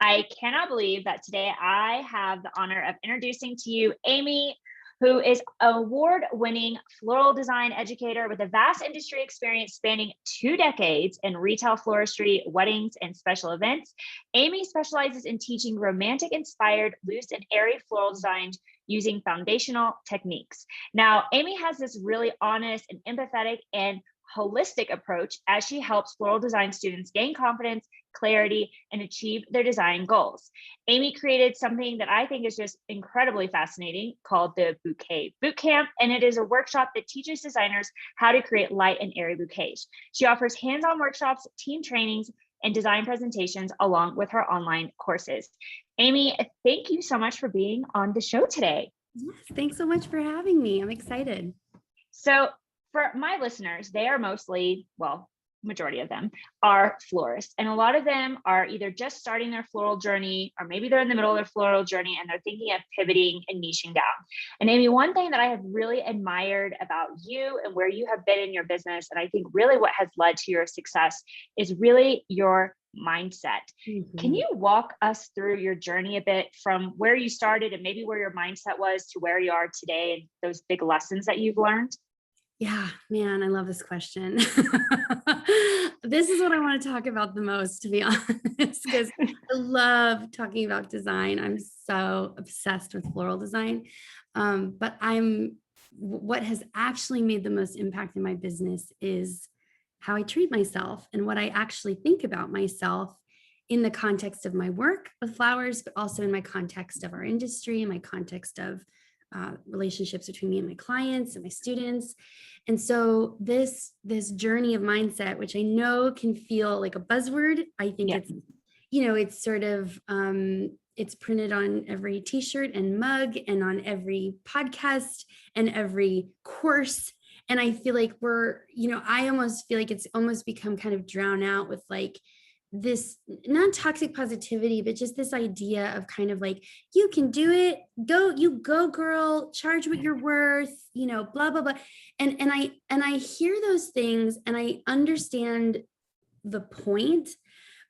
I cannot believe that today I have the honor of introducing to you Amy, who is an award-winning floral design educator with a vast industry experience spanning 2 decades in retail floristry, weddings, and special events. Amy specializes in teaching romantic-inspired, loose and airy floral design using foundational techniques. Now, Amy has this really honest and empathetic and holistic approach as she helps floral design students gain confidence, clarity, and achieve their design goals. Amy created something that I think is just incredibly fascinating called the Bouquet Bootcamp, and it is a workshop that teaches designers how to create light and airy bouquets. She offers hands-on workshops, team trainings, and design presentations along with her online courses. Amy, thank you so much for being on the show today. Yes, thanks so much for having me. I'm excited. So for my listeners, they are mostly, well, majority of them are florists. And a lot of them are either just starting their floral journey, or maybe they're in the middle of their floral journey and they're thinking of pivoting and niching down. And Amy, one thing that I have really admired about you and where you have been in your business, and I think really what has led to your success, is really your mindset. Can you walk us through your journey a bit from where you started and maybe where your mindset was to where you are today and those big lessons that you've learned? Yeah, man, I love this question. This is what I want to talk about the most, to be honest, because I love talking about design. I'm so obsessed with floral design. But what has actually made the most impact in my business is how I treat myself and what I actually think about myself in the context of my work with flowers, but also in my context of our industry, in my context of relationships between me and my clients and my students. And so this journey of mindset, which I know can feel like a buzzword, I think it's sort of, it's printed on every t-shirt and mug and on every podcast and every course. And I feel like I almost feel like it's almost become kind of drowned out with like this not toxic positivity, but just this idea of kind of like, you can do it, go girl, charge what you're worth, blah, blah, blah. And I hear those things and I understand the point,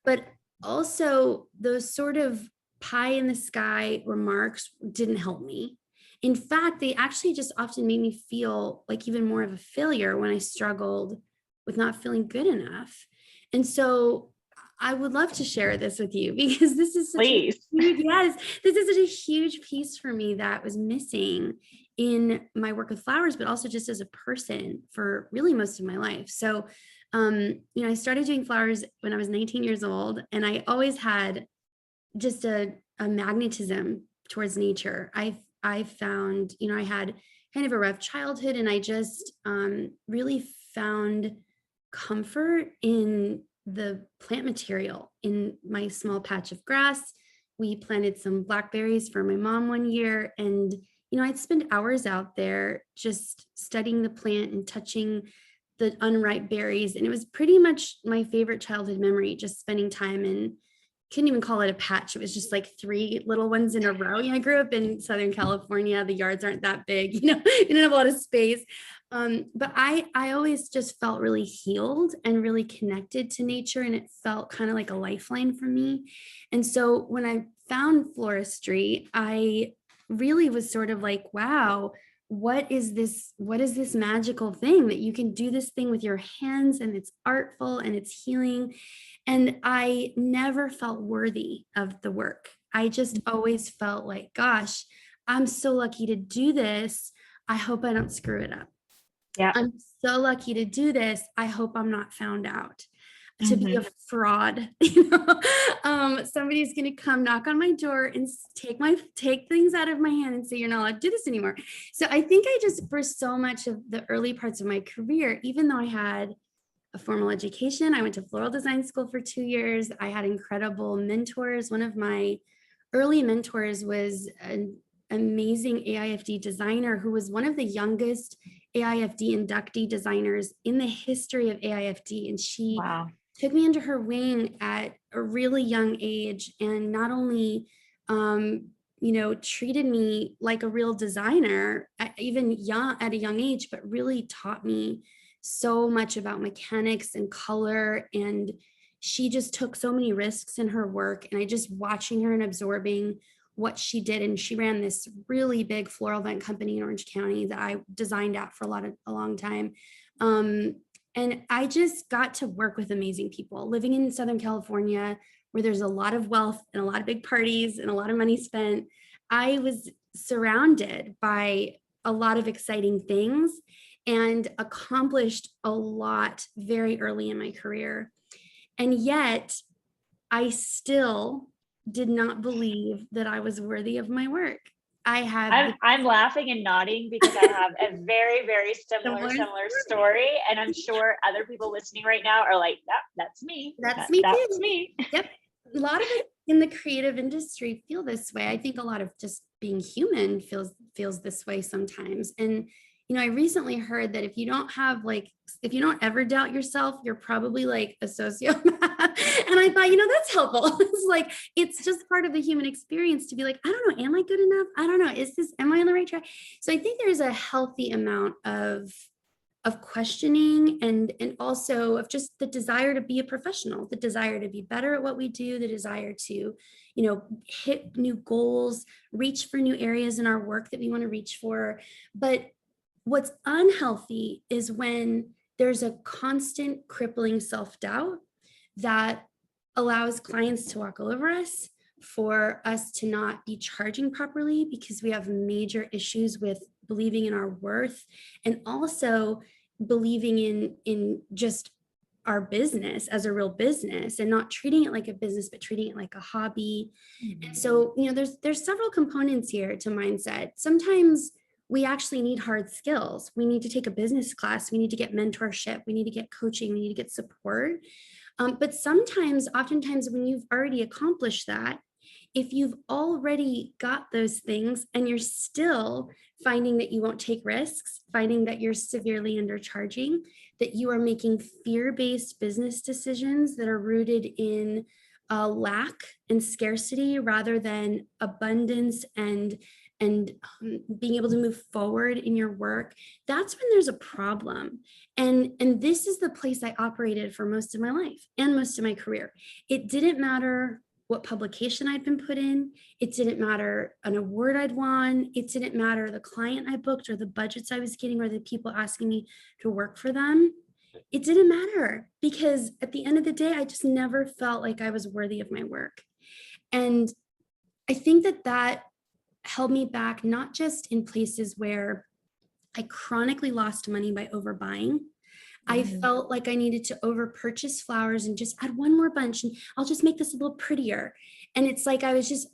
but also those sort of pie in the sky remarks didn't help me. In fact, they actually just often made me feel like even more of a failure when I struggled with not feeling good enough. And so I would love to share this with you because this is such this is such a huge piece for me that was missing in my work with flowers, but also just as a person for really most of my life. So, I started doing flowers when I was 19 years old, and I always had just a magnetism towards nature. I found, I had kind of a rough childhood, and I just really found comfort in the plant material in my small patch of grass. We planted some blackberries for my mom one year, and I'd spend hours out there just studying the plant and touching the unripe berries, and it was pretty much my favorite childhood memory, just spending time in, couldn't even call it a patch. It was just like 3 little ones in a row. I grew up in Southern California. The yards aren't that big, you didn't have a lot of space. But I always just felt really healed and really connected to nature. And it felt kind of like a lifeline for me. And so when I found floristry, I really was sort of like, wow, what is this magical thing that you can do this thing with your hands, and it's artful and it's healing. And I never felt worthy of the work. I just always felt like, gosh, I'm so lucky to do this. I hope I don't screw it up. Yeah. I'm so lucky to do this. I hope I'm not found out to be a fraud. Somebody's going to come knock on my door and take things out of my hand and say, you're not allowed to do this anymore. So I think I just, for so much of the early parts of my career, even though I had a formal education, I went to floral design school for 2 years. I had incredible mentors. One of my early mentors was an amazing AIFD designer who was one of the youngest AIFD inductee designers in the history of AIFD. And she took me under her wing at a really young age, and not only, treated me like a real designer at a young age, but really taught me so much about mechanics and color and, she just took so many risks in her work, and I just watching her and absorbing what she did. And she ran this really big floral event company in Orange County that I designed at for a long time. And I just got to work with amazing people living in Southern California, where there's a lot of wealth and a lot of big parties and a lot of money spent. I was surrounded by a lot of exciting things and accomplished a lot very early in my career. And yet I still did not believe that I was worthy of my work. I'm laughing and nodding because I have a very, very similar story. And I'm sure other people listening right now are like, that's me. That's me too. That's me. Yep. A lot of it in the creative industry feel this way. I think a lot of just being human feels this way sometimes. And, I recently heard that if you don't ever doubt yourself, you're probably like a sociopath. And I thought, that's helpful. It's just part of the human experience to be like, I don't know, am I good enough? I don't know. Am I on the right track? So I think there's a healthy amount of questioning and also of just the desire to be a professional, the desire to be better at what we do, the desire to, hit new goals, reach for new areas in our work that we want to reach for. But what's unhealthy is when there's a constant crippling self-doubt that allows clients to walk all over us, for us to not be charging properly because we have major issues with believing in our worth, and also believing in just our business as a real business and not treating it like a business, but treating it like a hobby. Mm-hmm. And so, there's several components here to mindset. Sometimes we actually need hard skills. We need to take a business class. We need to get mentorship. We need to get coaching. We need to get support. But oftentimes when you've already accomplished that, if you've already got those things and you're still finding that you won't take risks, finding that you're severely undercharging, that you are making fear-based business decisions that are rooted in lack and scarcity rather than abundance and being able to move forward in your work, that's when there's a problem. And this is the place I operated for most of my life and most of my career. It didn't matter what publication I'd been put in. It didn't matter an award I'd won. It didn't matter the client I booked or the budgets I was getting or the people asking me to work for them. It didn't matter, because at the end of the day, I just never felt like I was worthy of my work. And I think that held me back, not just in places where I chronically lost money by overbuying. I felt like I needed to over purchase flowers and just add one more bunch and I'll just make this a little prettier. And it's like I was just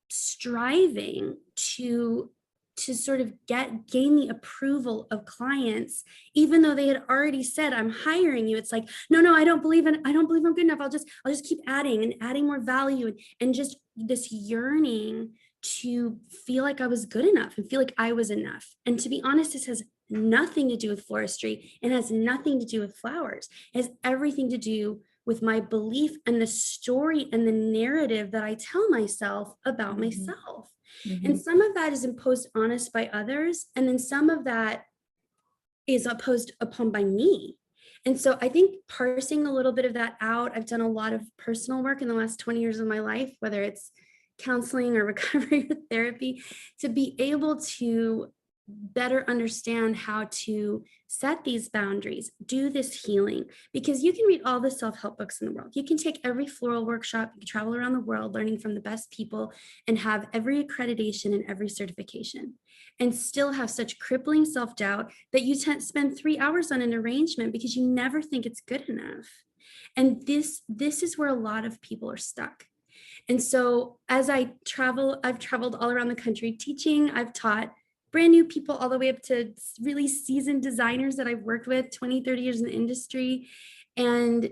striving to sort of gain the approval of clients, even though they had already said, I'm hiring you. It's like, no, I don't believe I'm good enough. I'll just keep adding and adding more value and just this yearning to feel like I was good enough and feel like I was enough. And to be honest, this has nothing to do with floristry. It has nothing to do with flowers. It has everything to do with my belief and the story and the narrative that I tell myself about myself. And some of that is imposed on us by others. And then some of that is imposed upon by me. And so I think parsing a little bit of that out, I've done a lot of personal work in the last 20 years of my life, whether it's counseling or recovery or therapy, to be able to better understand how to set these boundaries, do this healing, because you can read all the self-help books in the world. You can take every floral workshop, you can travel around the world learning from the best people and have every accreditation and every certification and still have such crippling self-doubt that you spend 3 hours on an arrangement because you never think it's good enough. And this is where a lot of people are stuck. And so as I've traveled all around the country teaching. I've taught brand new people all the way up to really seasoned designers that I've worked with 20, 30 years in the industry and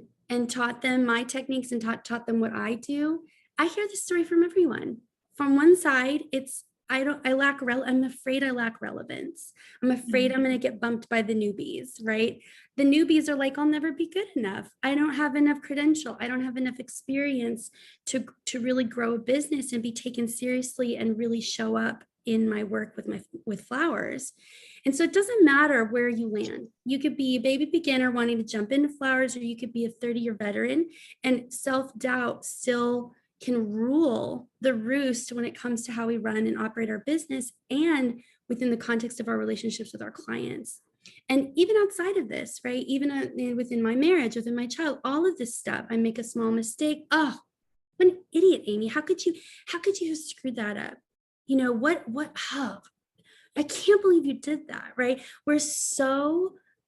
taught them my techniques and taught them what I do. I hear the story from everyone. From one side, it's I'm afraid I lack relevance. I'm afraid I'm going to get bumped by the newbies, right? The newbies are like, I'll never be good enough. I don't have enough credential. I don't have enough experience to really grow a business and be taken seriously and really show up in my work with flowers. And so it doesn't matter where you land. You could be a baby beginner wanting to jump into flowers, or you could be a 30-year veteran, and self-doubt still can rule the roost when it comes to how we run and operate our business, and within the context of our relationships with our clients. And even outside of this, right? Even within my marriage, within my child, all of this stuff, I make a small mistake. Oh, what an idiot, Amy. How could you have screwed that up? You know, oh, I can't believe you did that, right?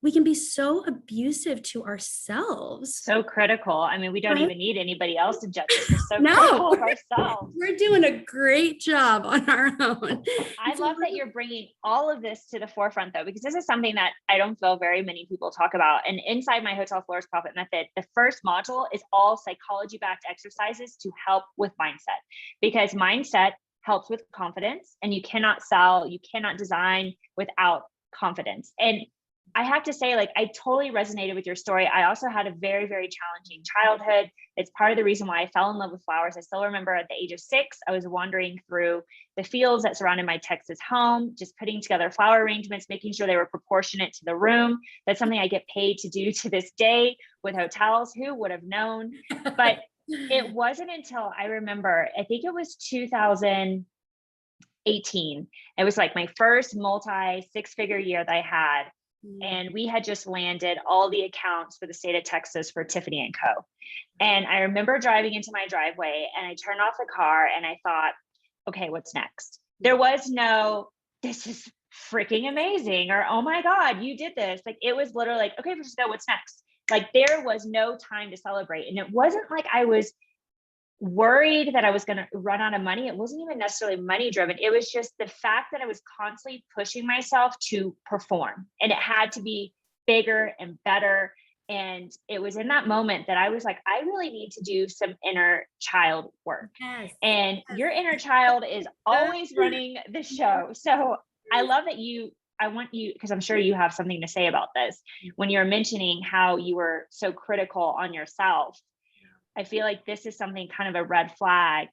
We can be so abusive to ourselves. So critical. I mean, we don't even need anybody else to judge us. We're so No, critical of ourselves. We're doing a great job on our own. I love that you're bringing all of this to the forefront, though, because this is something that I don't feel very many people talk about. And inside my Hotel Florist Profit Method, the first module is all psychology-backed exercises to help with mindset, because mindset helps with confidence, and you cannot sell, you cannot design without confidence. And I have to say, like, I totally resonated with your story. I also had a very, very challenging childhood. It's part of the reason why I fell in love with flowers. I still remember at the age of 6, I was wandering through the fields that surrounded my Texas home, just putting together flower arrangements, making sure they were proportionate to the room. That's something I get paid to do to this day with hotels. Who would have known? But it wasn't until I remember, I think it was 2018. It was like my first multi-six-figure year that I had. And we had just landed all the accounts for the state of Texas for Tiffany & Co. And I remember driving into my driveway, and I turned off the car and I thought, okay, what's next? There was no, this is freaking amazing, or, oh my God, you did this. Like, it was literally like, okay, let's go, what's next? Like, there was no time to celebrate. And it wasn't like I was worried that I was going to run out of money. It wasn't even necessarily money driven. It was just the fact that I was constantly pushing myself to perform, and it had to be bigger and better. And it was in that moment that I was like, I really need to do some inner child work. Yes. And your inner child is always running the show. So I love that I want you, because I'm sure you have something to say about this, when you're mentioning how you were so critical on yourself. I feel like this is something kind of a red flag,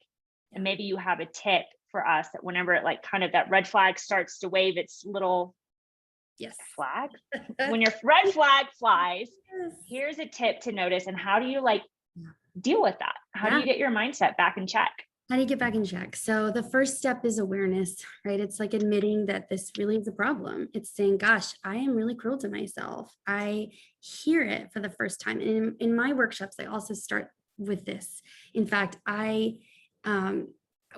and maybe you have a tip for us that whenever it, like, kind of that red flag starts to wave its little flag, when your red flag flies, here's a tip to notice. And how do you deal with that? How do you get your mindset back in check? How do you get back in check? So the first step is awareness, right? It's like admitting that this really is a problem. It's saying, gosh, I am really cruel to myself. I hear it for the first time. And in my workshops, I also start with this. In fact,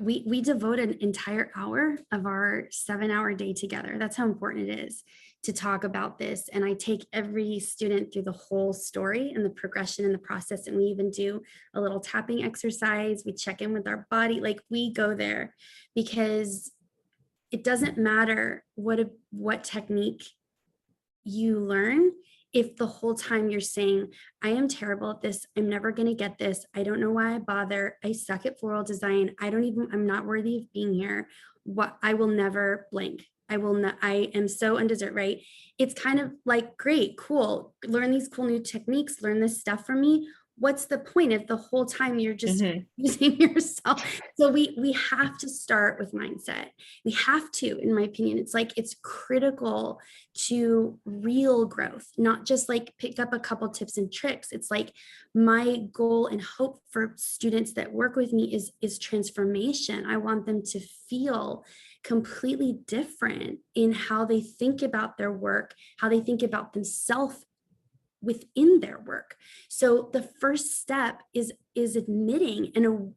we devote an entire hour of our 7-hour day together. That's how important it is to talk about this. And I take every student through the whole story and the progression and the process. And we even do a little tapping exercise. We check in with our body. Like, we go there, because it doesn't matter what technique you learn if the whole time you're saying, I am terrible at this, I'm never going to get this, I don't know why I bother, I suck at floral design, I'm not worthy of being here, I will never blank, I am so undeserved, right? It's kind of like, great, cool, learn these cool new techniques, learn this stuff from me. What's the point if the whole time you're just using yourself? So we have to start with mindset. We have to, in my opinion, it's critical to real growth, not just like pick up a couple tips and tricks. It's like, my goal and hope for students that work with me is transformation. I want them to feel completely different in how they think about their work, how they think about themselves within their work. So the first step is admitting and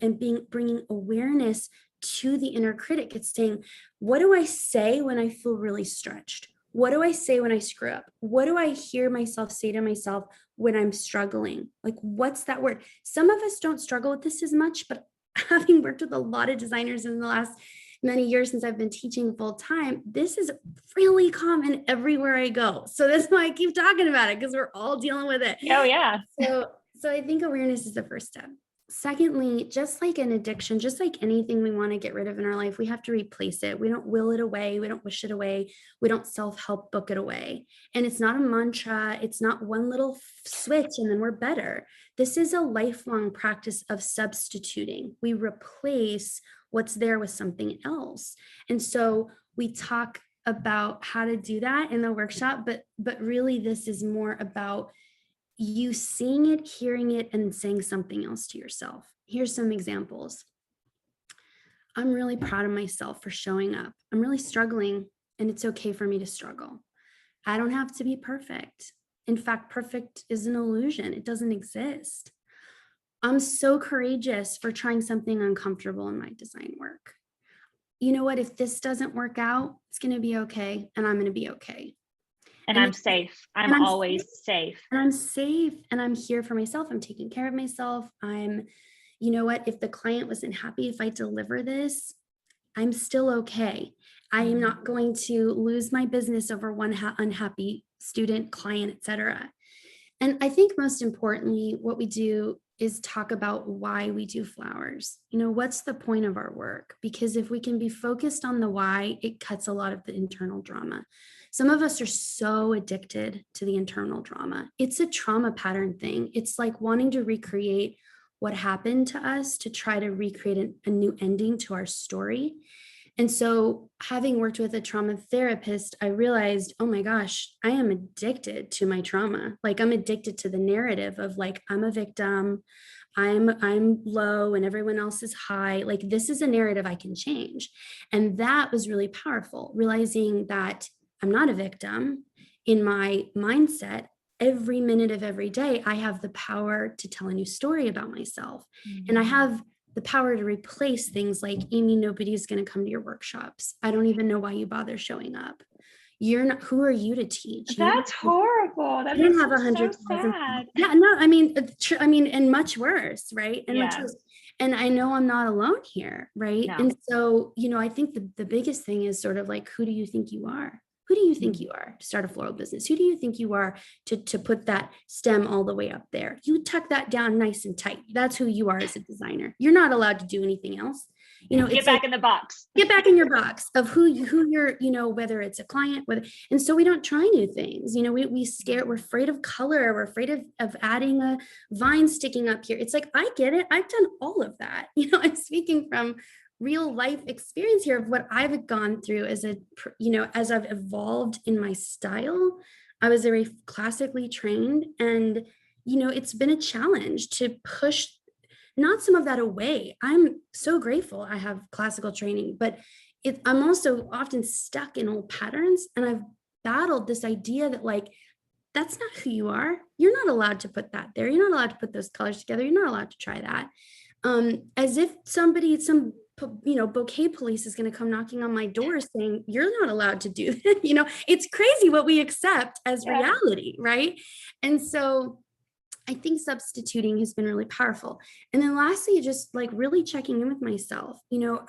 bringing awareness to the inner critic. It's saying, what do I say when I feel really stretched? What do I say when I screw up? What do I hear myself say to myself when I'm struggling? Like, what's that word? Some of us don't struggle with this as much, but having worked with a lot of designers in the last many years since I've been teaching full time, this is really common everywhere I go. So that's why I keep talking about it, because we're all dealing with it. Oh yeah. So I think awareness is the first step. Secondly, just like an addiction, just like anything we want to get rid of in our life, we have to replace it. We don't will it away. We don't wish it away. We don't self-help book it away. And it's not a mantra. It's not one little switch and then we're better. This is a lifelong practice of substituting. We replace what's there with something else. And so we talk about how to do that in the workshop, but really this is more about you seeing it, hearing it, and saying something else to yourself. Here's some examples. I'm really proud of myself for showing up. I'm really struggling, and it's okay for me to struggle. I don't have to be perfect. In fact, perfect is an illusion. It doesn't exist. I'm so courageous for trying something uncomfortable in my design work. You know what? If this doesn't work out, it's going to be okay, and I'm going to be okay. And I'm safe. I'm always safe. And I'm safe and I'm here for myself. I'm taking care of myself. You know what? If the client wasn't happy, if I deliver this, I'm still okay. I am not going to lose my business over one unhappy student, client, etc. And I think most importantly, what we do is talk about why we do flowers. You know, what's the point of our work? Because if we can be focused on the why, it cuts a lot of the internal drama. Some of us are so addicted to the internal drama. It's a trauma pattern thing. It's like wanting to recreate what happened to us to try to recreate a new ending to our story. And so having worked with a trauma therapist, I realized, oh my gosh, I am addicted to my trauma. Like I'm addicted to the narrative of like, I'm a victim, I'm low and everyone else is high. Like this is a narrative I can change. And that was really powerful, realizing that I'm not a victim in my mindset. Every minute of every day, I have the power to tell a new story about myself. And I have the power to replace things like, Amy, nobody's going to come to your workshops. I don't even know why you bother showing up. You're not, who are you to teach? That's horrible. That makes have me so sad. Yeah, no, I mean, and much worse, right? And much worse. And I know I'm not alone here, right? No. And so, you know, I think the biggest thing is sort of like, who do you think you are? Who do you think you are to start a floral business? Who do you think you are to put that stem all the way up there? You tuck that down nice and tight. That's who you are as a designer. You're not allowed to do anything else. You know, get back in the box. Get back in your box of who you're, you know, whether it's a client, and so we don't try new things. You know, we're afraid of color. We're afraid of adding a vine sticking up here. It's like, I get it. I've done all of that. You know, I'm speaking from real life experience here of what I've gone through as I've evolved in my style. I was very classically trained, and, you know, it's been a challenge to push not some of that away. I'm so grateful I have classical training, but I'm also often stuck in old patterns. And I've battled this idea that like, that's not who you are. You're not allowed to put that there. You're not allowed to put those colors together. You're not allowed to try that. As if some bouquet police is going to come knocking on my door saying, you're not allowed to do that. You know, it's crazy what we accept as reality. Right. And so I think substituting has been really powerful. And then lastly, just like really checking in with myself. You know,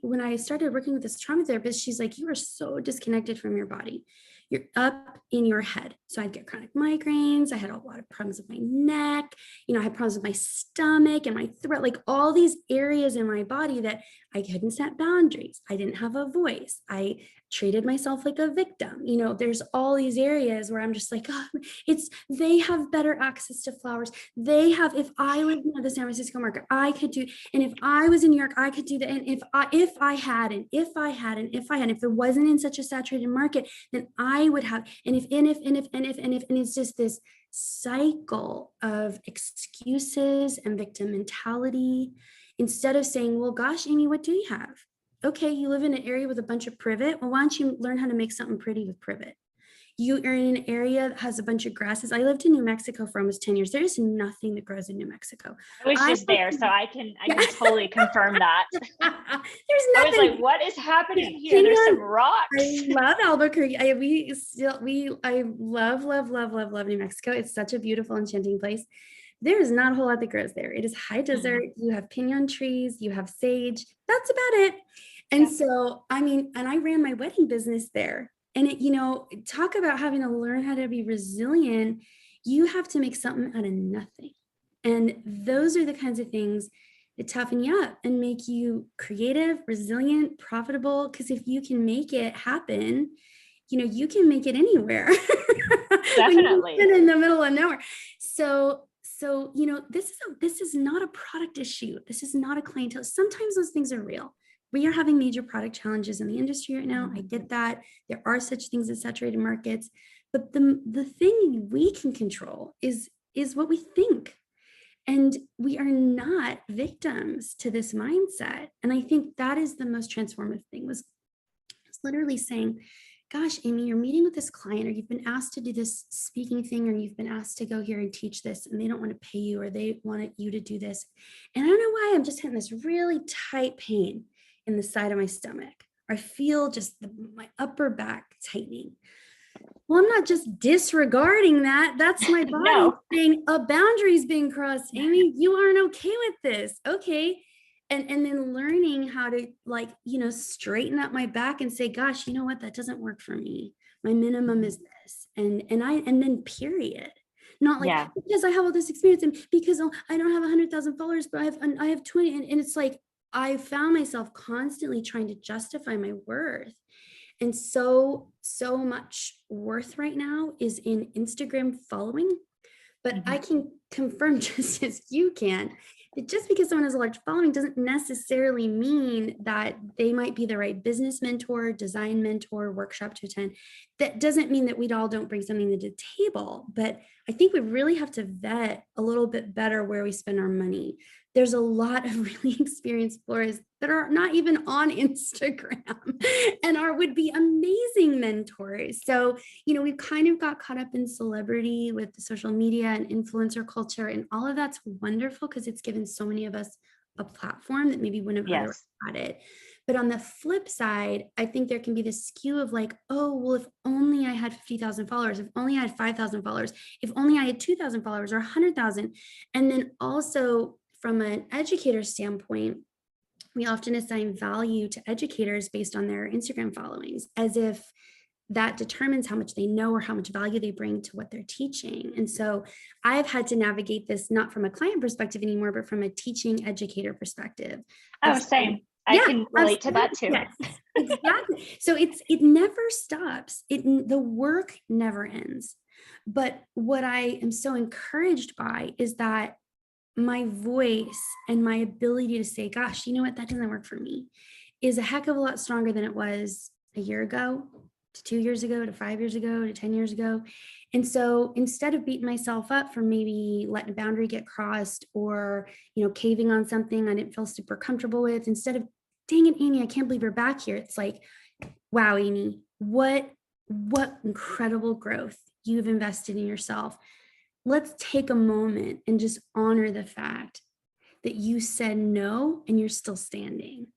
when I started working with this trauma therapist, she's like, you are so disconnected from your body. You're up in your head. So I'd get chronic migraines. I had a lot of problems with my neck. You know, I had problems with my stomach and my throat, like all these areas in my body that I couldn't set boundaries. I didn't have a voice. I treated myself like a victim. You know, there's all these areas where I'm just like, oh, they have better access to flowers. If I lived in the San Francisco market, I could do, and if I was in New York, I could do that. And if there wasn't in such a saturated market, then I would have, and it's just this cycle of excuses and victim mentality, instead of saying, well, gosh, Amy, what do you have? Okay, you live in an area with a bunch of privet. Well, why don't you learn how to make something pretty with privet? You are in an area that has a bunch of grasses. I lived in New Mexico for almost 10 years. There is nothing that grows in New Mexico. I was just there, so I can totally confirm that. There's nothing. I was like, what is happening here? There's some rocks. I love Albuquerque. I love New Mexico. It's such a beautiful, enchanting place. There is not a whole lot that grows there. It is high desert. You have pinon trees, you have sage. That's about it. And so, I mean, and I ran my wedding business there. And it, you know, talk about having to learn how to be resilient. You have to make something out of nothing. And those are the kinds of things that toughen you up and make you creative, resilient, profitable. Because if you can make it happen, you can make it anywhere. Definitely. When you're in the middle of nowhere. So, this is not a product issue. This is not a clientele. Sometimes those things are real. We are having major product challenges in the industry right now. I get that. There are such things as saturated markets, but the thing we can control is what we think. And we are not victims to this mindset. And I think that is the most transformative thing, was literally saying, gosh, Amy, you're meeting with this client, or you've been asked to do this speaking thing, or you've been asked to go here and teach this, and they don't want to pay you, or they want you to do this. And I don't know why, I'm just having this really tight pain in the side of my stomach. I feel just my upper back tightening. Well, I'm not just disregarding that. That's my body No. saying a boundary is being crossed. Amy, you aren't okay with this. Okay. And then learning how to straighten up my back and say, gosh, you know what? That doesn't work for me. My minimum is this. And then period. Not like, because I have all this experience and because I don't have 100,000 followers, but I have 20. And it's like, I found myself constantly trying to justify my worth. And so much worth right now is in Instagram following. But I can confirm, just as you can, that just because someone has a large following doesn't necessarily mean that they might be the right business mentor, design mentor, workshop to attend. That doesn't mean that we all don't bring something to the table. But I think we really have to vet a little bit better where we spend our money. There's a lot of really experienced florists that are not even on Instagram and would be amazing mentors. So, we've kind of got caught up in celebrity with the social media and influencer culture, and all of that's wonderful because it's given so many of us a platform that maybe wouldn't have otherwise had it. But on the flip side, I think there can be this skew of like, oh, well, if only I had 50,000 followers, if only I had 5,000 followers, if only I had 2,000 followers or 100,000. And then also from an educator standpoint, we often assign value to educators based on their Instagram followings, as if that determines how much they know or how much value they bring to what they're teaching. And so I've had to navigate this not from a client perspective anymore, but from a teaching educator perspective. Oh, same. I can relate to that too. Yes, exactly. So it never stops. The work never ends. But what I am so encouraged by is that my voice and my ability to say, gosh, you know what, that doesn't work for me, is a heck of a lot stronger than it was a year ago, to 2 years ago, to 5 years ago, to 10 years ago. And so instead of beating myself up for maybe letting a boundary get crossed or, caving on something I didn't feel super comfortable with, instead of, dang it, Amy, I can't believe you're back here. It's like, wow, Amy, what incredible growth you've invested in yourself. Let's take a moment and just honor the fact that you said no and you're still standing,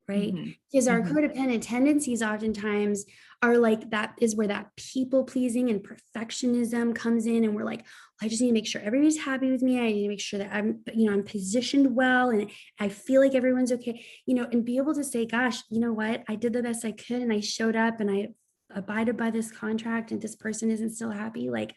right? Because our codependent tendencies oftentimes are like, that is where that people pleasing and perfectionism comes in. And we're like, I just need to make sure everybody's happy with me. I need to make sure that I'm positioned well and I feel like everyone's okay, and be able to say, gosh, you know what? I did the best I could and I showed up and I abided by this contract and this person isn't still happy. Like,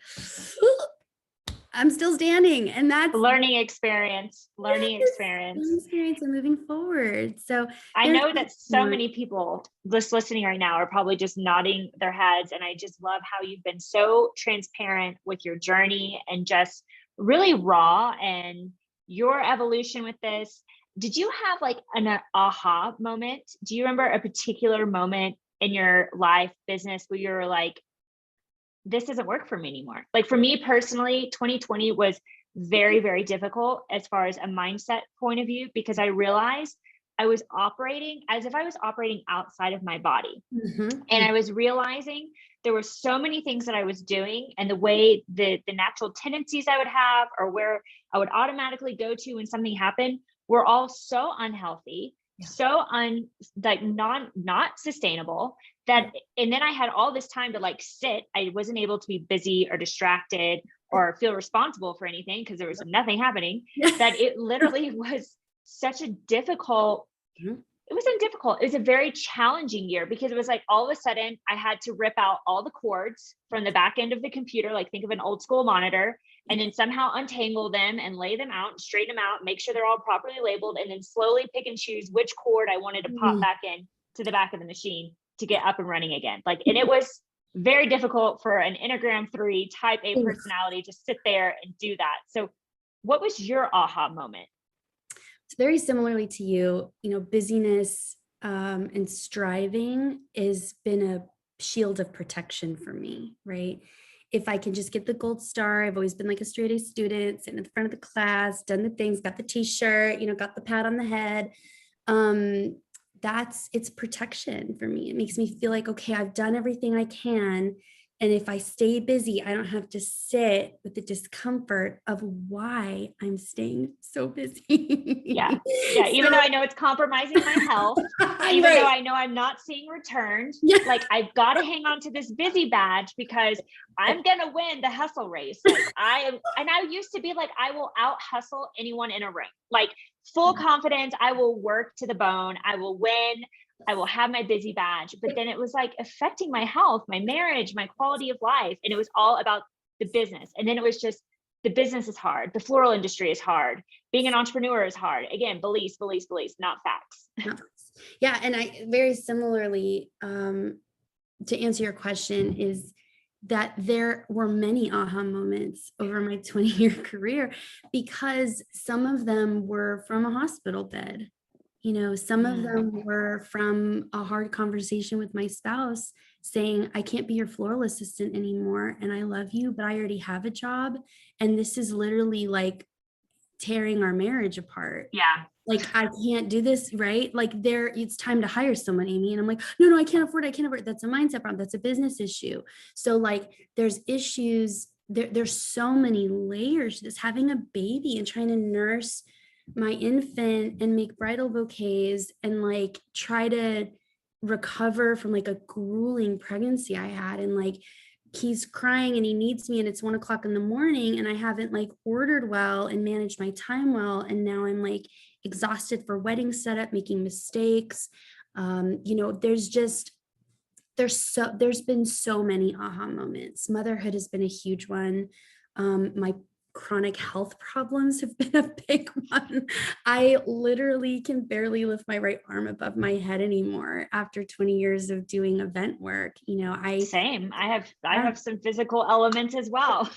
I'm still standing, and that's learning experience and moving forward. So I know that so many people just listening right now are probably just nodding their heads. And I just love how you've been so transparent with your journey and just really raw and your evolution with this. Did you have like an aha moment? Do you remember a particular moment in your life, business, where you were like, this doesn't work for me anymore? Like for me personally, 2020 was very, very difficult as far as a mindset point of view, because I realized I was operating as if I was operating outside of my body. And I was realizing there were so many things that I was doing, and the way the natural tendencies I would have, or where I would automatically go to when something happened, were all so unhealthy, so not sustainable. That, and then I had all this time to like sit. I wasn't able to be busy or distracted or feel responsible for anything because there was nothing happening. That it literally was such a difficult, it was a very challenging year, because it was like all of a sudden I had to rip out all the cords from the back end of the computer. Like think of an old school monitor, and then somehow untangle them and lay them out and straighten them out, make sure they're all properly labeled, and then slowly pick and choose which cord I wanted to pop back in to the back of the machine to get up and running again. Like, and it was very difficult for an Enneagram 3 type A personality to sit there and do that. So what was your aha moment? It's very similarly to you, busyness and striving has been a shield of protection for me, right? If I can just get the gold star, I've always been like a straight A student, sitting at the front of the class, done the things, got the t-shirt, got the pat on the head. It's protection for me. It makes me feel like, okay, I've done everything I can. And if I stay busy, I don't have to sit with the discomfort of why I'm staying so busy. Yeah. Even though I know it's compromising my health, even though I know I'm not seeing returns, like I've got to hang on to this busy badge because I'm going to win the hustle race. Like I used to be like, I will out hustle anyone in a ring, like full confidence. I will work to the bone. I will win. I will have my busy badge. But then it was like affecting my health, my marriage, my quality of life. And it was all about the business. And then it was just, the business is hard. The floral industry is hard. Being an entrepreneur is hard. Again, beliefs, not facts. Yeah. And I very similarly, to answer your question, is that there were many aha moments over my 20-year career, because some of them were from a hospital bed. Some of them were from a hard conversation with my spouse saying, I can't be your floral assistant anymore. And I love you, but I already have a job. And this is literally like tearing our marriage apart. Yeah. Like, I can't do this, right? Like it's time to hire someone, Amy. And I'm like, no, I can't afford it. That's a mindset problem. That's a business issue. So like, there's issues. There's so many layers to this, having a baby and trying to nurse my infant and make bridal bouquets and like try to recover from like a grueling pregnancy I had. And like, he's crying and he needs me and it's 1:00 in the morning and I haven't like ordered well and managed my time well. And now I'm like exhausted for wedding setup, making mistakes. There's been so many aha moments. Motherhood has been a huge one. My chronic health problems have been a big one. I literally can barely lift my right arm above my head anymore after 20 years of doing event work. Same. I have some physical elements as well.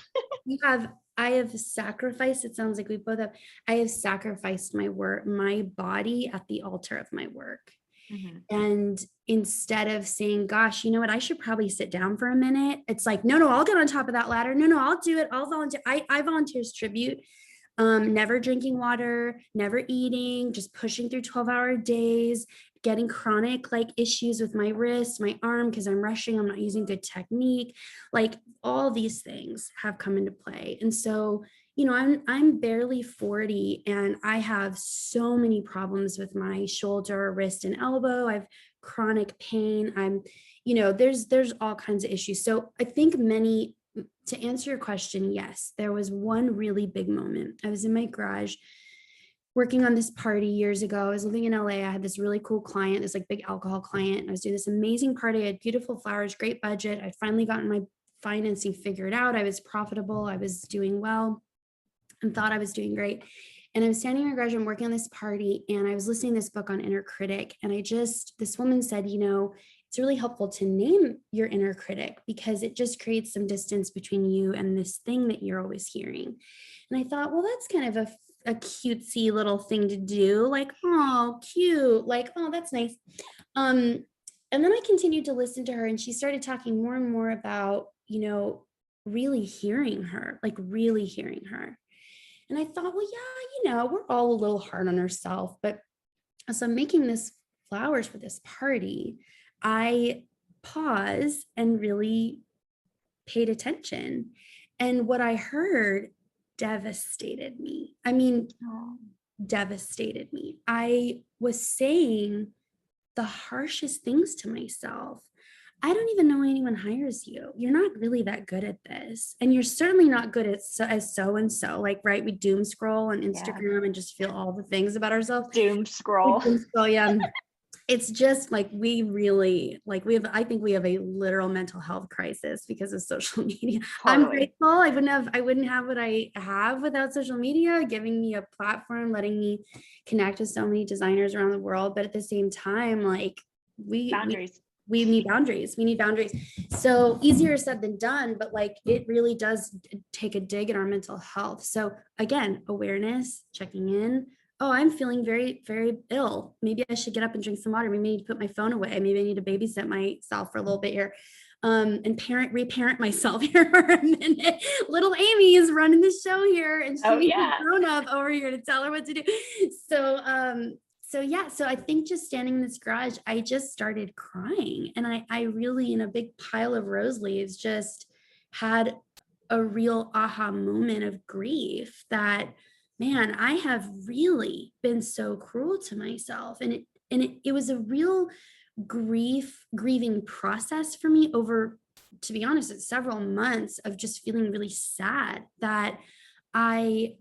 I have sacrificed, it sounds like we both have, I have sacrificed my body at the altar of my work. Mm-hmm. And instead of saying, gosh, you know what, I should probably sit down for a minute. It's like, no, I'll get on top of that ladder. No, I'll do it. I'll volunteer. I volunteer as tribute. Never drinking water, never eating, just pushing through 12-hour days, getting chronic like issues with my wrist, my arm, because I'm rushing, I'm not using good technique. Like all these things have come into play. And so, I'm barely 40 and I have so many problems with my shoulder, wrist, and elbow. I have chronic pain. There's all kinds of issues. So I think to answer your question, yes, there was one really big moment. I was in my garage working on this party years ago. I was living in LA. I had this really cool client, this like big alcohol client. I was doing this amazing party. I had beautiful flowers, great budget. I'd finally gotten my financing figured out. I was profitable. I was doing well and thought I was doing great. And I was standing in my garage and working on this party. And I was listening to this book on inner critic. And this woman said, it's really helpful to name your inner critic because it just creates some distance between you and this thing that you're always hearing. And I thought, well, that's kind of a cutesy little thing to do. Like, oh, cute. Like, oh, that's nice. And then I continued to listen to her and she started talking more and more about, really hearing her. And I thought, well, yeah, we're all a little hard on ourselves, but as I'm making this flowers for this party, I paused and really paid attention. And what I heard devastated me. Devastated me. I was saying the harshest things to myself. I don't even know why anyone hires you. You're not really that good at this. And you're certainly not good at so-and-so. Like, right, we doom scroll on Instagram and just feel all the things about ourselves. Doom scroll. Yeah. it's just like I think we have a literal mental health crisis because of social media. I'm Totally. grateful. I wouldn't have what I have without social media, giving me a platform, letting me connect with so many designers around the world. But at the same time, like Boundaries. we need boundaries. We need boundaries. So easier said than done, but like it really does take a dig at our mental health. So again, awareness, checking in. Oh, I'm feeling very, very ill. Maybe I should get up and drink some water. Maybe I need to put my phone away. Maybe I need to babysit myself for a little bit here. And reparent myself here for a minute. Little Amy is running the show here, and she needs a grown up over here to tell her what to do. So I think just standing in this garage, I just started crying, and I really, in a big pile of rose leaves, just had a real aha moment of grief that, man, I have really been so cruel to myself. And it was a real grieving process for me over, to be honest, it's several months of just feeling really sad that I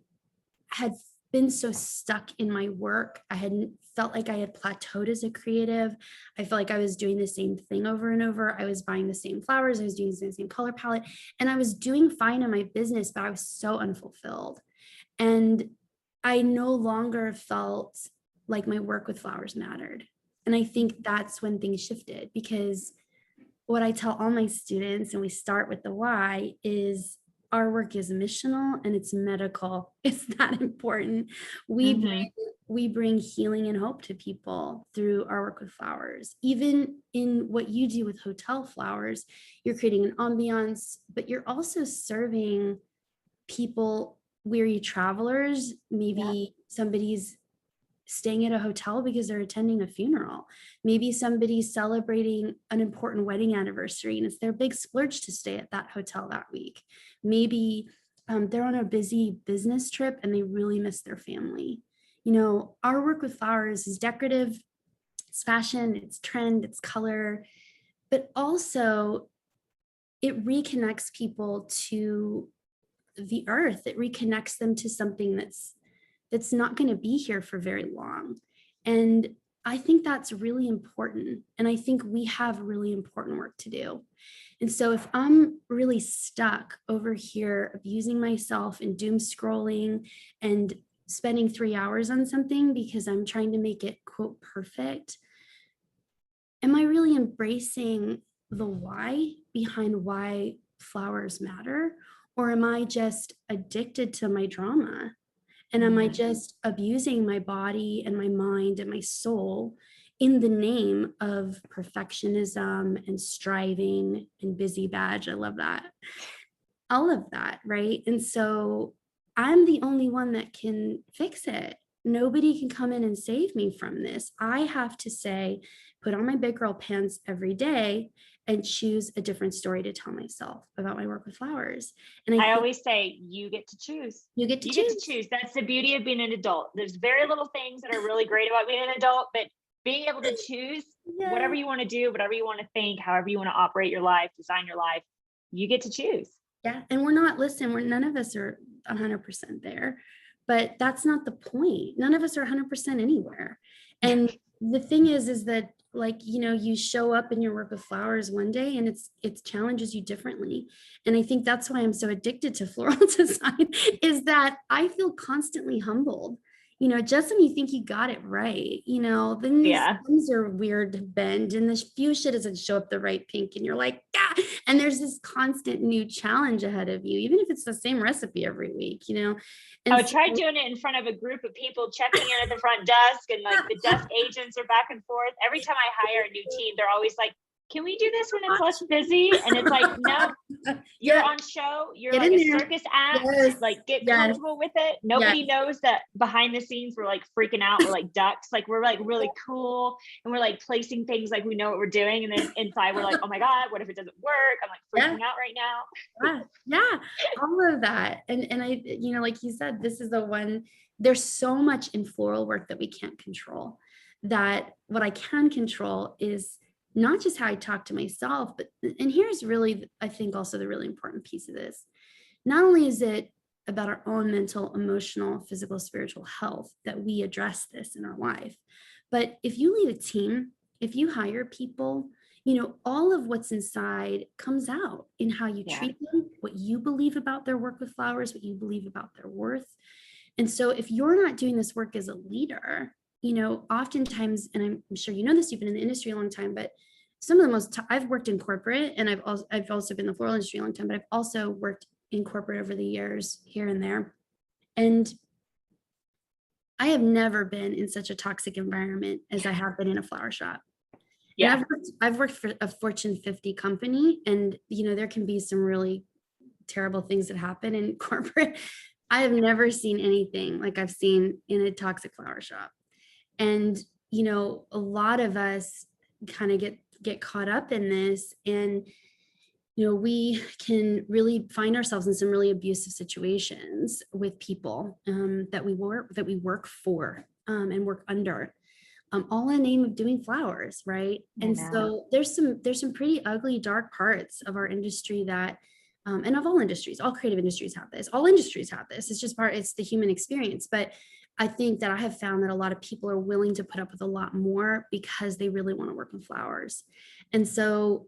had been so stuck in my work. I hadn't felt like I had plateaued as a creative. I felt like I was doing the same thing over and over. I was buying the same flowers. I was doing the same color palette, and I was doing fine in my business, but I was so unfulfilled. And I no longer felt like my work with flowers mattered. And I think that's when things shifted, because what I tell all my students, and we start with the why, is our work is missional and it's medical. It's that important. We bring healing and hope to people through our work with flowers. Even in what you do with Hotel Flowers, you're creating an ambiance, but you're also serving people, weary travelers. Maybe somebody's staying at a hotel because they're attending a funeral. Maybe somebody's celebrating an important wedding anniversary and it's their big splurge to stay at that hotel that week. Maybe they're on a busy business trip and they really miss their family. You know, our work with flowers is decorative, it's fashion, it's trend, it's color, but also it reconnects people to the earth. It reconnects them to something that's not going to be here for very long. And I think that's really important. And I think we have really important work to do. And so if I'm really stuck over here abusing myself and doom scrolling and spending 3 hours on something because I'm trying to make it, quote, perfect, am I really embracing the why behind why flowers matter? Or am I just addicted to my drama? And am I just abusing my body and my mind and my soul in the name of perfectionism and striving and busy badge? I love that. All of that, right? And so I'm the only one that can fix it. Nobody can come in and save me from this. I have to say, put on my big girl pants every day and choose a different story to tell myself about my work with flowers. And I always say, you get to choose. You get to choose. That's the beauty of being an adult. There's very little things that are really great about being an adult, but being able to choose whatever you want to do, whatever you want to think, however you want to operate your life, design your life, you get to choose. Yeah. And none of us are 100% there, but that's not the point. None of us are 100% anywhere. And the thing is that, like, you know, you show up in your work with flowers one day and it challenges you differently. And I think that's why I'm so addicted to floral design, is that I feel constantly humbled. You know, just when you think you got it right, you know, then these things are weird to bend and the fuchsia doesn't show up the right pink and you're like, ah! And there's this constant new challenge ahead of you, even if it's the same recipe every week, you know. And I tried doing it in front of a group of people checking in at the front desk, and like the desk agents are back and forth. Every time I hire a new team, they're always like, can we do this when it's less busy? And it's like, no, you're on show. You're like a circus act. Like, get comfortable with it. Nobody knows that behind the scenes, we're like freaking out. We're like ducks. Like, we're like really cool. And we're like placing things like we know what we're doing. And then inside we're like, oh my God, what if it doesn't work? I'm like freaking out right now. Yeah. All of that. And I, you know, like you said, this is the one, there's so much in floral work that we can't control, that what I can control is not just how I talk to myself, but, and here's really, I think also the really important piece of this. Not only is it about our own mental, emotional, physical, spiritual health, that we address this in our life. But if you lead a team, if you hire people, all of what's inside comes out in how you treat them, what you believe about their work with flowers, what you believe about their worth. And so if you're not doing this work as a leader, oftentimes, and I'm sure you know this, you've been in the industry a long time, but some of the most, I've worked in corporate, and I've also been in the floral industry a long time, but I've also worked in corporate over the years here and there. And I have never been in such a toxic environment as I have been in a flower shop. Yeah. And I've worked for a Fortune 50 company, and there can be some really terrible things that happen in corporate. I have never seen anything like I've seen in a toxic flower shop. And a lot of us kind of get caught up in this, and we can really find ourselves in some really abusive situations with people that we work for and work under, all in the name of doing flowers, right? And so there's some pretty ugly, dark parts of our industry that, and of all industries, all creative industries have this. All industries have this. It's just it's the human experience. But I think that I have found that a lot of people are willing to put up with a lot more because they really want to work with flowers. And so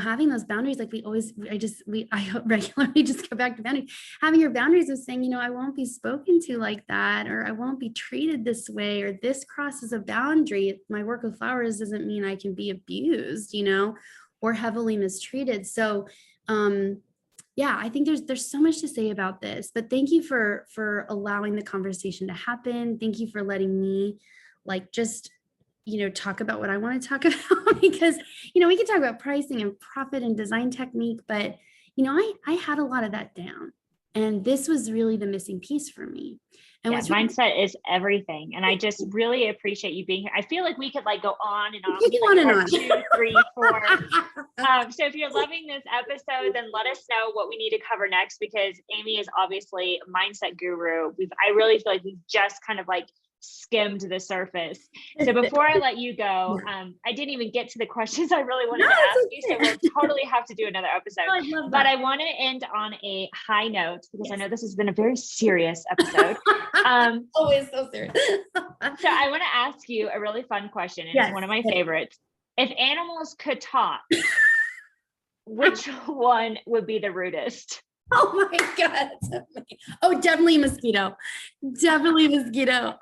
having those boundaries, like I regularly just go back to boundaries, having your boundaries of saying, I won't be spoken to like that, or I won't be treated this way, or this crosses a boundary. My work with flowers doesn't mean I can be abused, or heavily mistreated. So, I think there's so much to say about this, but thank you for allowing the conversation to happen. Thank you for letting me just talk about what I want to talk about, because, we can talk about pricing and profit and design technique, but, I had a lot of that down, and this was really the missing piece for me. And mindset is everything. And I just really appreciate you being here. I feel like we could go on and on. We could go on and on. 2, 3, 4. So if you're loving this episode, then let us know what we need to cover next, because Amy is obviously a mindset guru. I really feel like we've just kind of skimmed the surface. So before I let you go, I didn't even get to the questions I really wanted to ask you. So we'll totally have to do another episode. But I want to end on a high note, because I know this has been a very serious episode. Always so serious. So I want to ask you a really fun question. And it's one of my favorites. If animals could talk, which one would be the rudest? Oh my God. Oh, definitely mosquito. Definitely mosquito.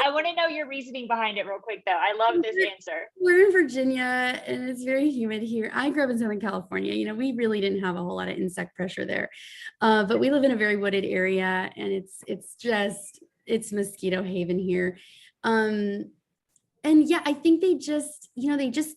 I want to know your reasoning behind it real quick, though. I love this answer. We're in Virginia, and it's very humid here. I grew up in Southern California. We really didn't have a whole lot of insect pressure there. But we live in a very wooded area, and it's mosquito haven here. And I think they just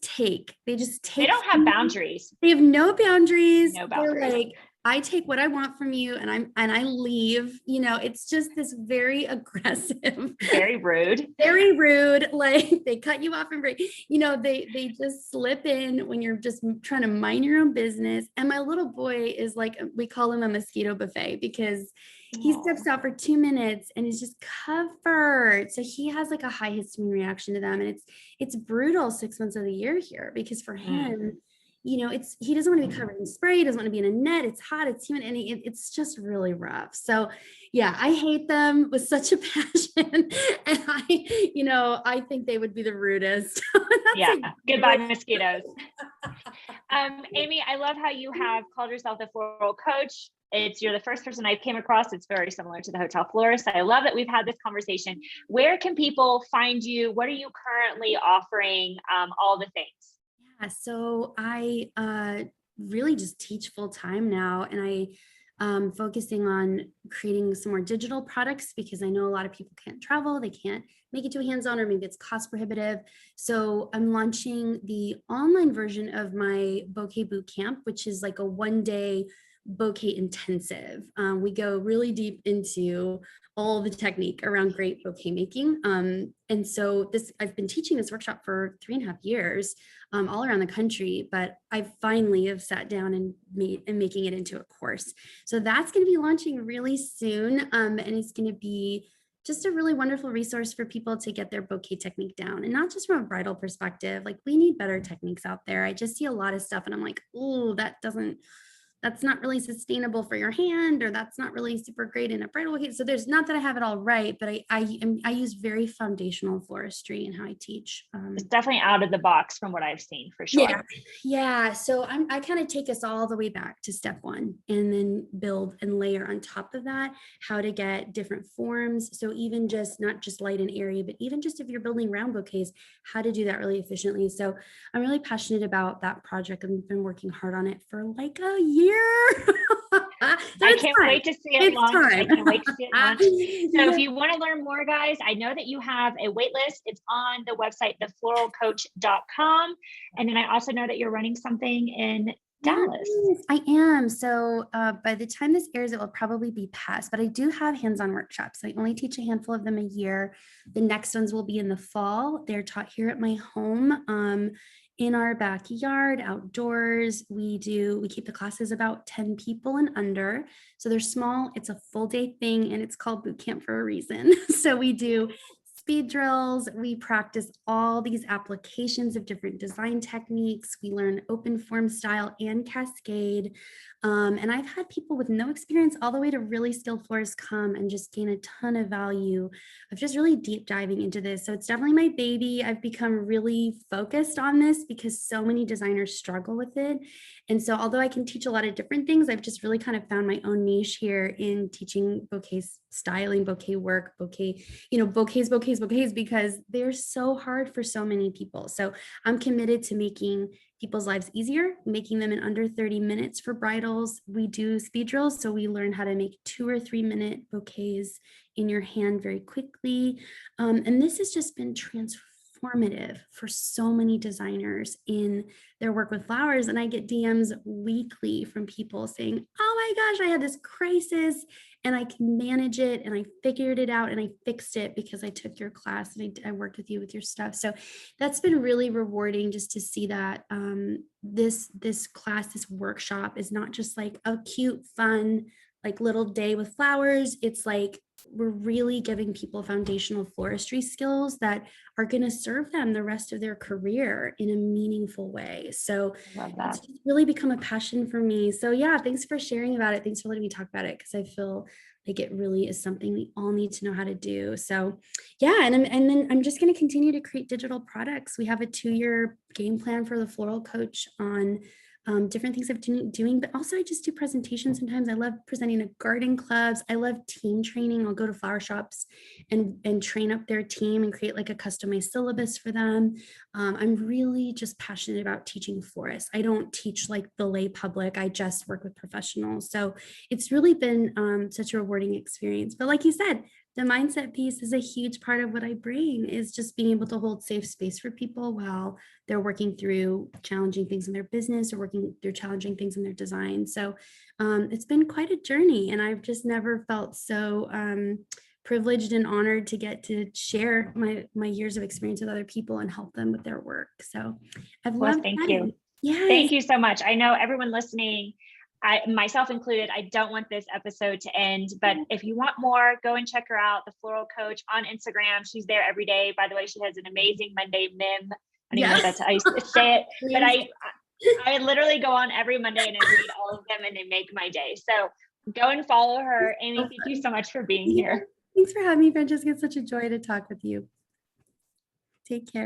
take. They don't have boundaries. They have no boundaries. No boundaries. They're I take what I want from you, and I leave. It's just this very aggressive, very rude. They cut you off and break. They just slip in when you're just trying to mind your own business. And my little boy is we call him a mosquito buffet, because he steps out for 2 minutes and is just covered. So he has a high histamine reaction to them. And it's brutal 6 months of the year here, because for him, he doesn't want to be covered in spray. He doesn't want to be in a net. It's hot, it's humid, and it's just really rough. So I hate them with such a passion. And I think they would be the rudest. Goodbye, mosquitoes. Amy, I love how you have called yourself the Floral Coach. You're the first person I came across. It's very similar to the Hotel Florist. I love that we've had this conversation. Where can people find you? What are you currently offering? All the things. Yeah, so I really just teach full time now, and I'm focusing on creating some more digital products, because I know a lot of people can't travel, they can't make it to a hands-on, or maybe it's cost prohibitive. So I'm launching the online version of my bouquet boot camp, which is a 1-day bouquet intensive. We go really deep into all the technique around great bouquet making. And so I've been teaching this workshop for 3.5 years, all around the country, but I finally have sat down and making it into a course. So that's going to be launching really soon. And it's going to be just a really wonderful resource for people to get their bouquet technique down, and not just from a bridal perspective. We need better techniques out there. I just see a lot of stuff and I'm oh, that doesn't that's not really sustainable for your hand, or that's not really super great in a bridal bouquet. So there's not that I have it all right, but I use very foundational floristry in how I teach. It's definitely out of the box from what I've seen, for sure. Yeah. Yeah. So I kind of take us all the way back to step one, and then build and layer on top of that how to get different forms. So even just not just light and airy, but even just if you're building round bouquets, how to do that really efficiently. So I'm really passionate about that project. I've been working hard on it for like a year. I can't wait to see it launch. I can't wait to see it launch. So Yeah. if you want to learn more, guys, I know that you have a wait list. It's on the website, thefloralcoach.com. And then I also know that you're running something in Dallas. Yes, I am. So by the time this airs, it will probably be past, but I do have hands-on workshops. I only teach a handful of them a year. The next ones will be in the fall. They're taught here at my home, in our backyard, outdoors. We keep the classes about 10 people and under. So they're small. It's a full day thing, and it's called boot camp for a reason. So we do speed drills. We practice all these applications of different design techniques. We learn open form style and cascade. And I've had people with no experience all the way to really skilled florists come and just gain a ton of value of just really deep diving into this. So it's definitely my baby. I've become really focused on this because so many designers struggle with it. And so although I can teach a lot of different things, I've just really kind of found my own niche here in teaching bouquet styling, bouquet work, bouquets, because they're so hard for so many people. So I'm committed to making people's lives easier, making them in under 30 minutes for bridals. We do speed drills, so we learn how to make 2 or 3 minute bouquets in your hand very quickly. And this has just been transformative for so many designers in their work with flowers. And I get DMs weekly from people saying, oh my gosh, I had this crisis and I can manage it, and I figured it out, and I fixed it because I took your class and I worked with you with your stuff. So that's been really rewarding, just to see that this class, this workshop is not just like a cute, fun, like little day with flowers. It's like we're really giving people foundational floristry skills that are going to serve them the rest of their career in a meaningful way. So it's really become a passion for me. So yeah, thanks for sharing about it. Thanks for letting me talk about it, because I feel like it really is something we all need to know how to do. So yeah, and then I'm just going to continue to create digital products. We have a 2-year game plan for the Floral Coach on different things I'm doing, but also I just do presentations sometimes. I love presenting at garden clubs. I love team training. I'll go to flower shops and train up their team and create like a customized syllabus for them. I'm really just passionate about teaching florists. I don't teach like the lay public. I just work with professionals. So it's really been such a rewarding experience. But like you said, the mindset piece is a huge part of what I bring, is just being able to hold safe space for people while they're working through challenging things in their business or working through challenging things in their design. So it's been quite a journey, and I've just never felt so privileged and honored to get to share my years of experience with other people and help them with their work. So I've loved Thank that. you. Yes. Thank you so much. I know everyone listening, myself included, I don't want this episode to end, but if you want more, go and check her out, the Floral Coach on Instagram. She's there every day. By the way, she has an amazing Monday meme. I don't even know if that's how I used to say it, but I literally go on every Monday and I read all of them, and they make my day. So go and follow her. Amy, thank you so much for being here. Thanks for having me, Francesca. It's such a joy to talk with you. Take care.